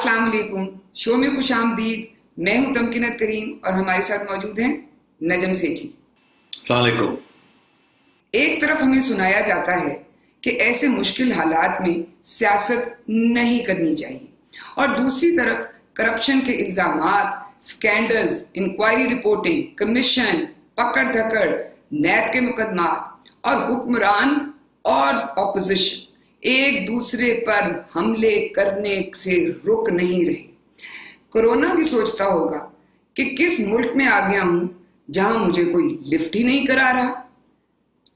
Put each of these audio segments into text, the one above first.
السلام علیکم، شو میں خوش آمدید. میں ہوں تمکنت کریم اور ہمارے ساتھ موجود ہیں نجم سیٹھی. السلام علیکم. ایک طرف ہمیں سنایا جاتا ہے کہ ایسے مشکل حالات میں سیاست نہیں کرنی چاہیے، اور دوسری طرف کرپشن کے الزامات، سکینڈلز، انکوائری رپورٹیں، کمیشن، پکڑ دھکڑ، نیب کے مقدمات اور حکمران اور اپوزیشن ایک دوسرے پر حملے کرنے سے رک نہیں رہے. کورونا بھی سوچتا ہوگا کہ کس ملک میں آ گیا ہوں جہاں مجھے کوئی لفٹ ہی نہیں کرا رہا.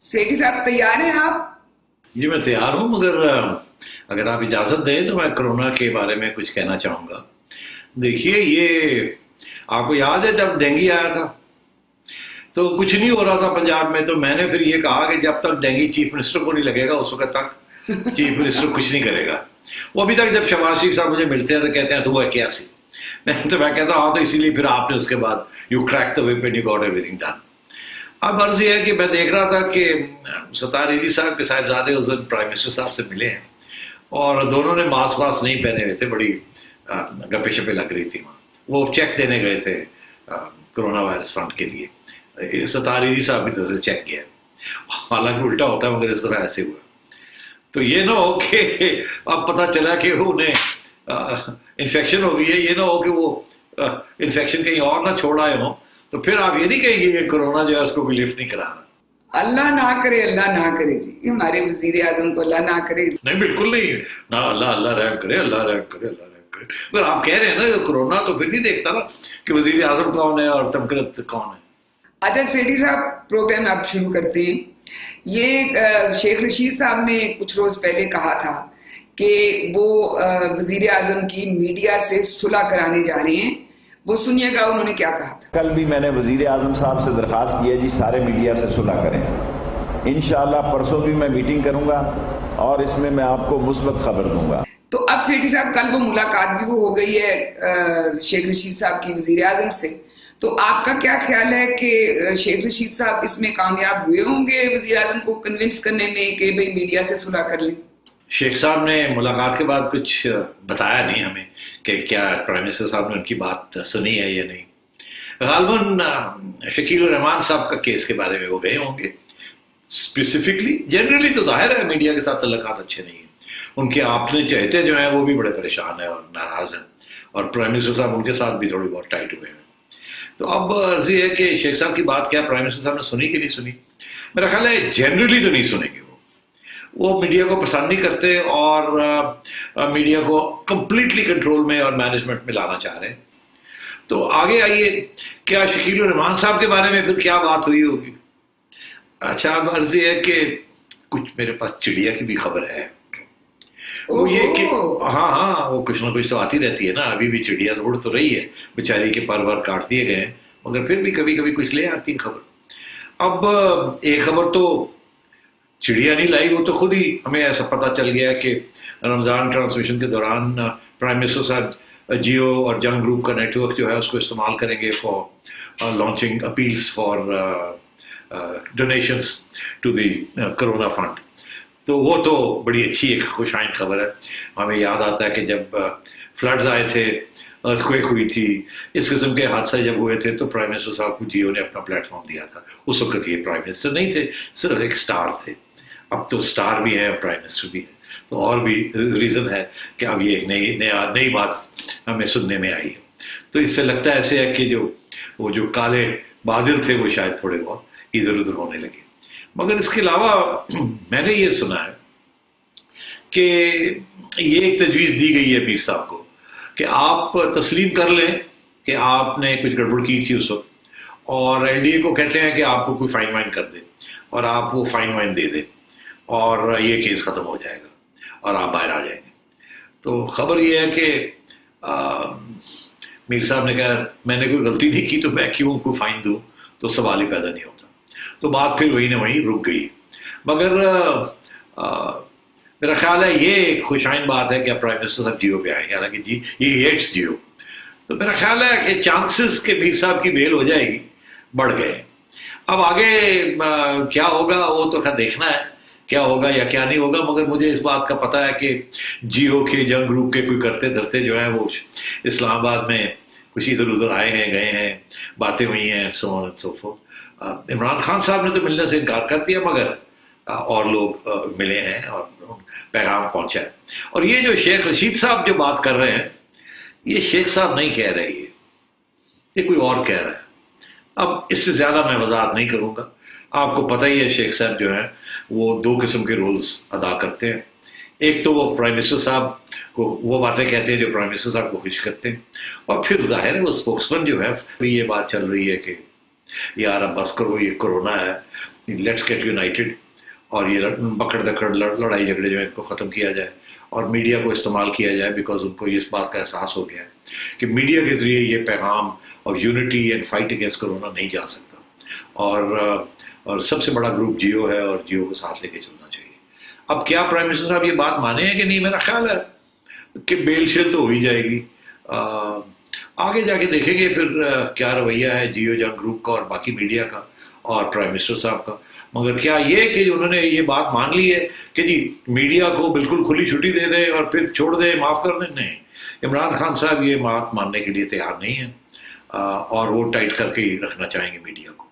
سیٹھی صاحب تیار ہیں آپ؟ جی میں تیار ہوں، مگر اگر آپ اجازت دیں تو میں کرونا کے بارے میں کچھ کہنا چاہوں گا. دیکھیے، یہ آپ کو یاد ہے جب ڈینگی آیا تھا تو کچھ نہیں ہو رہا تھا پنجاب میں، تو میں نے پھر یہ کہا کہ جب تک ڈینگی چیف منسٹر کو نہیں لگے گا اس وقت تک چیف منسٹر کچھ نہیں کرے گا. وہ ابھی تک جب شہباز شریف صاحب مجھے ملتے ہیں تو کہتے ہیں تو وہ 81، میں کہتا ہوں تو اسی لیے پھر آپ نے اس کے بعد you crack the whip and you got everything done. اب عرض یہ ہے کہ میں دیکھ رہا تھا کہ ستار عیدی صاحب کے صاحبزادے اس دن پرائم منسٹر صاحب سے ملے ہیں اور دونوں نے ماسک واسک نہیں پہنے ہوئے تھے، بڑی گپے شپے لگ رہی تھی وہاں. وہ چیک دینے گئے تھے کرونا وائرس فنڈ کے لیے. ستار عیدی صاحب کی طرف سے چیک کیا، حالانکہ الٹا ہوتا ہے مگر اس دفعہ ایسے ہوا. تو یہ نہ ہو کہ اب پتہ چلا کہ انہیں انفیکشن ہو گئی ہے، یہ نہ ہو کہ وہ انفیکشن کہیں اور نہ چھوڑ آئے ہوں، تو پھر آپ یہ نہیں کہیں گے کہ کرونا جو ہے اس کو کوئی لفٹ نہیں کرا رہا. اللہ نہ کرے، اللہ نہ کرے جی، ہمارے وزیر اعظم کو اللہ نہ کرے. نہیں بالکل نہیں، نہ اللہ رحم کرے، اللہ رحم کرے، اللہ رحم کرے. مگر آپ کہہ رہے ہیں نا کرونا، تو پھر نہیں دیکھتا نا کہ وزیر اعظم کون ہے اور تمکنت کون ہے. اچھا سیٹھی صاحب، پروگرام آپ شروع کرتے ہیں. یہ شیخ رشید صاحب نے کچھ روز پہلے کہا تھا کہ وہ وزیر اعظم کی میڈیا سے صلح کرانے جا رہے ہیں. وہ سنیے گا انہوں نے کیا کہا تھا. کل بھی میں نے وزیر اعظم صاحب سے درخواست کی ہے جی سارے میڈیا سے صلح کریں. انشاءاللہ پرسوں بھی میں میٹنگ کروں گا اور اس میں آپ کو مثبت خبر دوں گا. تو اب سیٹھی صاحب کل وہ ملاقات بھی وہ ہو گئی ہے شیخ رشید صاحب کی وزیر اعظم سے، تو آپ کا کیا خیال ہے کہ شیخ رشید صاحب اس میں کامیاب ہوئے ہوں گے وزیر اعظم کو کنونس کرنے میں کہ بھئی میڈیا سے صلح کر لیں؟ شیخ صاحب نے ملاقات کے بعد کچھ بتایا نہیں ہمیں کہ کیا پرائم منسٹر صاحب نے ان کی بات سنی ہے یا نہیں. غالباً شکیل الرحمان صاحب کا کیس کے بارے میں وہ گئے ہوں گے اسپیسیفکلی. جنرلی تو ظاہر ہے میڈیا کے ساتھ تعلقات اچھے نہیں ہیں ان کے. اپنے چہتے جو ہیں وہ بھی بڑے پریشان ہیں اور ناراض ہیں، اور پرائم منسٹر صاحب ان کے ساتھ بھی تھوڑی بہت ٹائٹ ہوئے ہیں. تو اب عرض یہ ہے کہ شیخ صاحب کی بات کیا پرائم منسٹر صاحب نے سنی کہ نہیں سنی. میرا خیال ہے جنرلی تو نہیں سنیں گے. وہ میڈیا کو پسند نہیں کرتے اور میڈیا کو کمپلیٹلی کنٹرول میں اور مینجمنٹ میں لانا چاہ رہے ہیں. تو آگے آئیے، کیا شکیل الرحمان صاحب کے بارے میں پھر کیا بات ہوئی ہوگی. اچھا اب عرض یہ ہے کہ کچھ میرے پاس چڑیا کی بھی خبر ہے. وہ یہ کہ ہاں وہ کچھ نہ کچھ تو آتی رہتی ہے نا. ابھی بھی چڑیا اڑ تو رہی ہے، بیچاری کے پر ور کاٹ دیے گئے ہیں، مگر پھر بھی کبھی کبھی کچھ لے آتی ہے خبر. اب ایک خبر تو چڑیا نہیں لائی، وہ تو خود ہی ہمیں ایسا پتہ چل گیا کہ رمضان ٹرانسمیشن کے دوران پرائم منسٹر صاحب جیو اور جنگ گروپ کا نیٹ ورک جو ہے اس کو استعمال کریں گے for launching appeals for donations to the corona fund. تو وہ تو بڑی اچھی ایک خوش آئند خبر ہے. ہمیں یاد آتا ہے کہ جب فلڈز آئے تھے، ارتھکویک ہوئی تھی، اس قسم کے حادثے جب ہوئے تھے تو پرائم منسٹر صاحب کو جیو نے اپنا پلیٹ فارم دیا تھا. اس وقت یہ پرائم منسٹر نہیں تھے، صرف ایک سٹار تھے. اب تو سٹار بھی ہے، پرائم منسٹر بھی ہے، تو اور بھی ریزن ہے کہ اب یہ ایک نئی بات ہمیں سننے میں آئی ہے. تو اس سے لگتا ہے ایسے ہے کہ وہ جو کالے بادل تھے وہ شاید تھوڑے بہت ادھر ادھر ہونے لگے. مگر اس کے علاوہ میں نے یہ سنا ہے کہ یہ ایک تجویز دی گئی ہے پیر صاحب کو کہ آپ تسلیم کر لیں کہ آپ نے کچھ گڑبڑ کی تھی اس وقت، اور ایل ڈی اے کو کہتے ہیں کہ آپ کو کوئی فائن وائن کر دے اور آپ وہ فائن وائن دے دیں اور یہ کیس ختم ہو جائے گا اور آپ باہر آ جائیں گے. تو خبر یہ ہے کہ میر صاحب نے کہا میں نے کوئی غلطی نہیں کی تو میں کیوں کوئی فائن دوں، تو سوال ہی پیدا نہیں ہوتا. تو بات پھر وہیں نہ وہیں رک گئی. مگر میرا خیال ہے یہ ایک خوش آئند بات ہے کہ اب پرائم منسٹر صاحب جیو پہ آئیں گے، حالانکہ جی یہ ہیٹس جیو. تو میرا خیال ہے کہ چانسز کہ میر صاحب کی بیل ہو جائے گی بڑھ گئے. اب آگے کیا ہوگا وہ تو خیر دیکھنا ہے کیا ہوگا یا کیا نہیں ہوگا، مگر مجھے اس بات کا پتہ ہے کہ جیو کے جنگ گروپ کے کوئی کرتے دھرتے جو ہیں وہ اسلام آباد میں کچھ ادھر ادھر آئے ہیں، گئے ہیں، باتیں ہوئی ہیں، so on and so forth. Imran Khan صاحب نے تو ملنے سے انکار کر دیا، مگر اور لوگ ملے ہیں اور پیغام پہنچا ہے۔ اور یہ جو شیخ رشید صاحب جو بات کر رہے ہیں، یہ شیخ صاحب نہیں کہہ رہے، یہ کوئی اور کہہ رہا ہے۔ اب اس سے زیادہ میں وضاحت نہیں کروں گا، آپ کو پتہ ہی ہے شیخ صاحب جو ہیں وہ 2 قسم کے رولز ادا کرتے ہیں۔ ایک تو وہ پرائم منسٹر صاحب کو وہ باتیں کہتے ہیں جو پرائم منسٹر صاحب کو خوش کرتے ہیں، اور پھر ظاہر ہے وہ اسپوکسمین جو ہے یہ بات چل رہی ہے کہ یار اب بس کرو، یہ کرونا ہے، لیٹس گیٹ یونائٹڈ، اور یہ پکڑ دکڑ لڑائی جھگڑے جو ہیں ان کو ختم کیا جائے، اور میڈیا کو استعمال کیا جائے، بیکاز ان کو اس بات کا احساس ہو گیا ہے کہ میڈیا کے ذریعے یہ پیغام اور unity and fight against corona نہیں جا سکتا، اور سب سے بڑا گروپ جیو ہے اور جیو کو ساتھ لے کے چلنا چاہیے۔ اب کیا پرائم منسٹر صاحب یہ بات مانے ہیں کہ نہیں؟ میرا خیال ہے کہ بیل شیل تو ہو ہی جائے گی، آگے جا کے دیکھیں گے پھر کیا رویہ ہے جیو جنگ گروپ کا اور باقی میڈیا کا اور پرائم منسٹر صاحب کا۔ مگر کیا یہ کہ انہوں نے یہ بات مان لی ہے کہ جی میڈیا کو بالکل کھلی چھٹی دے دیں اور پھر چھوڑ دیں، معاف کر دیں؟ نہیں، عمران خان صاحب یہ بات ماننے کے لیے تیار نہیں ہیں، اور وہ ٹائٹ کر کے ہی رکھنا چاہیں گے میڈیا کو۔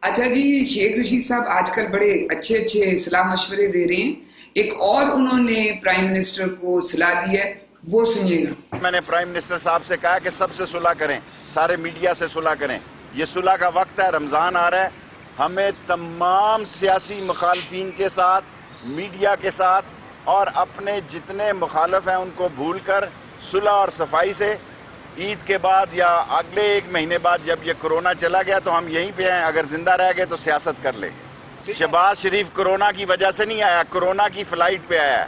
اچھا جی، شیخ رشید صاحب آج کل بڑے اچھے اچھے صلاح مشورے دے رہے ہیں، ایک اور انہوں نے پرائم منسٹر کو صلاح دی ہے، وہ سنیے گا۔ میں نے پرائم منسٹر صاحب سے کہا کہ سب سے صلح کریں، سارے میڈیا سے صلح کریں، یہ صلح کا وقت ہے، رمضان آ رہا ہے، ہمیں تمام سیاسی مخالفین کے ساتھ، میڈیا کے ساتھ اور اپنے جتنے مخالف ہیں ان کو بھول کر صلح اور صفائی سے عید کے بعد یا اگلے 1 مہینے بعد جب یہ کرونا چلا گیا تو ہم یہیں پہ ہیں، اگر زندہ رہ گئے تو سیاست کر لیں گے۔ شہباز شریف کرونا کی وجہ سے نہیں آیا، کرونا کی فلائٹ پہ آیا ہے،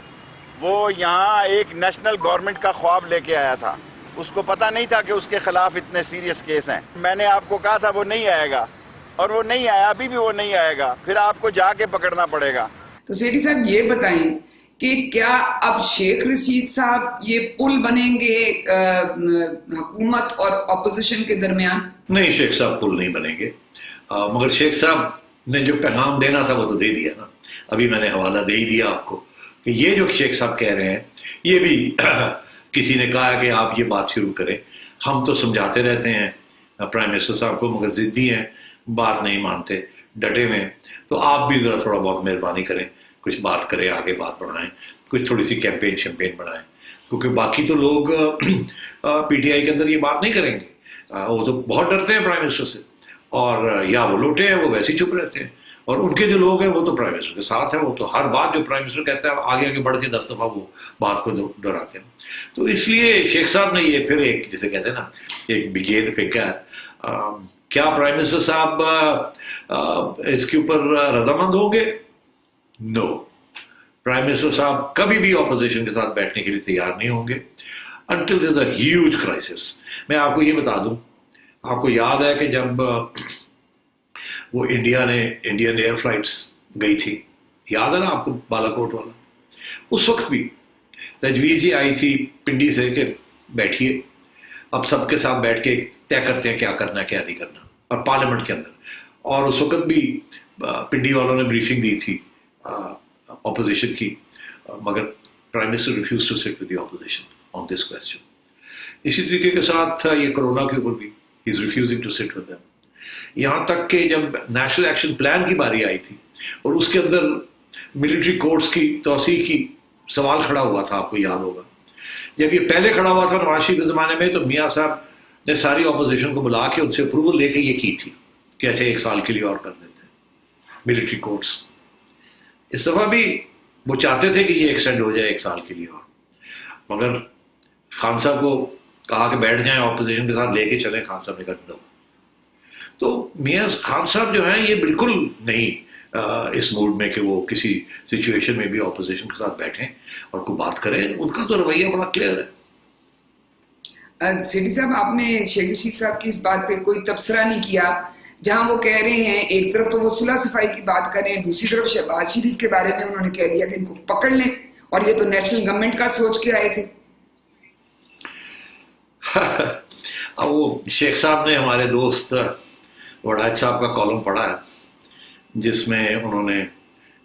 وہ یہاں ایک نیشنل گورنمنٹ کا خواب لے کے آیا تھا، اس کو پتہ نہیں تھا کہ اس کے خلاف اتنے سیریس کیس ہیں۔ میں نے آپ کو کہا تھا وہ نہیں آئے گا، اور وہ نہیں آیا، ابھی بھی وہ نہیں آئے گا، پھر آپ کو جا کے پکڑنا پڑے گا۔ تو سیٹھی صاحب یہ بتائیں کہ کیا اب شیخ رشید صاحب یہ پل بنیں گے حکومت اور اپوزیشن کے درمیان؟ نہیں، شیخ صاحب پل نہیں بنیں گے، مگر شیخ صاحب نے جو پیغام دینا تھا وہ تو دے دیا نا، ابھی میں نے حوالہ دے ہی دیا آپ کو کہ یہ جو شیخ صاحب کہہ رہے ہیں یہ بھی کسی نے کہا کہ آپ یہ بات شروع کریں، ہم تو سمجھاتے رہتے ہیں پرائم منسٹر صاحب کو، مگر ضدی ہیں، بات نہیں مانتے، ڈٹے ہوئے ہیں، تو آپ بھی ذرا تھوڑا بہت مہربانی کریں، کچھ بات کریں، آگے بات بڑھائیں، کچھ تھوڑی سی کیمپین شمپین بڑھائیں، کیونکہ باقی تو لوگ پی ٹی آئی کے اندر یہ بات نہیں کریں گے، وہ تو بہت ڈرتے ہیں پرائم منسٹر سے، اور یا وہ لوٹے ہیں وہ ویسے ہی چپ رہتے ہیں، اور ان کے جو لوگ ہیں وہ تو پرائم منسٹر کے ساتھ ہیں، وہ تو ہر بات جو پرائم منسٹر کہتا ہے آگے آگے بڑھ کے 10 دفعہ وہ بات کو دہراتے ہیں۔ تو اس لیے شیخ صاحب نے یہ پھر ایک جسے کہتے ہیں نا ایک بگید پھینکا ہے۔ کیا پرائم منسٹر صاحب اس کے اوپر رضامند ہوں گے؟ نو، پرائم منسٹر صاحب کبھی بھی اپوزیشن کے ساتھ بیٹھنے کے لیے تیار نہیں ہوں گے until there is a huge crisis۔ میں آپ کو یہ بتا دوں، آپ کو یاد ہے کہ جب وہ انڈین ایئر فلائٹس گئی تھی، یاد ہے نا آپ کو، بالا کوٹ والا، اس وقت بھی تجویز ہی آئی تھی پنڈی سے کہ بیٹھیے، اب سب کے ساتھ بیٹھ کے طے کرتے ہیں کیا کرنا ہے کیا نہیں کرنا، اور پارلیمنٹ کے اندر، اور اس وقت بھی پنڈی والوں نے بریفنگ دی تھی اپوزیشن کی، مگر prime minister refuses to sit with the opposition on this question. اسی طریقے کے ساتھ یہ کرونا کے اوپر بھی ہی is refusing to sit with them, یہاں تک کہ جب نیشنل ایکشن پلان کی باری آئی تھی اور اس کے اندر ملٹری کورٹس کی توسیع کی سوال کھڑا ہوا تھا، آپ کو یاد ہوگا، جب یہ پہلے کھڑا ہوا تھا نواز شریف کے زمانے میں تو میاں صاحب نے ساری اپوزیشن کو بلا کے ان سے اپروول لے کے یہ کی تھی کہ اچھا 1 سال کے لیے اور کر دیتے ہیں ملٹری کورٹس۔ اس دفعہ بھی وہ چاہتے تھے کہ یہ ایکسٹینڈ ہو جائے 1 سال کے لیے اور، مگر خان صاحب کو کہا کہ بیٹھ جائیں اپوزیشن کے ساتھ لے کے چلیں، خان صاحب نے کہا نو۔ تو میاں خان صاحب جو ہیں یہ بالکل نہیں اس موڈ میں کہ وہ کسی سچویشن میں بھی اپوزیشن کے ساتھ بیٹھیں اور کوئی بات کریں، ان کا تو رویہ بڑا کلیئر ہے۔ سیٹھی صاحب، آپ نے شیخ رشید صاحب کی اس بات پہ کوئی تبصرہ نہیں کیا، جہاں وہ کہہ رہے ہیں ایک طرف تو وہ صلح صفائی کی بات کریں، دوسری طرف شہباز شریف کے بارے میں انہوں نے کہہ دیا کہ ان کو پکڑ لیں، اور یہ تو نیشنل گورنمنٹ کا سوچ کے آئے تھے۔ اب وہ شیخ صاحب نے ہمارے دوست وڑاج صاحب کا کالم پڑھا ہے جس میں انہوں نے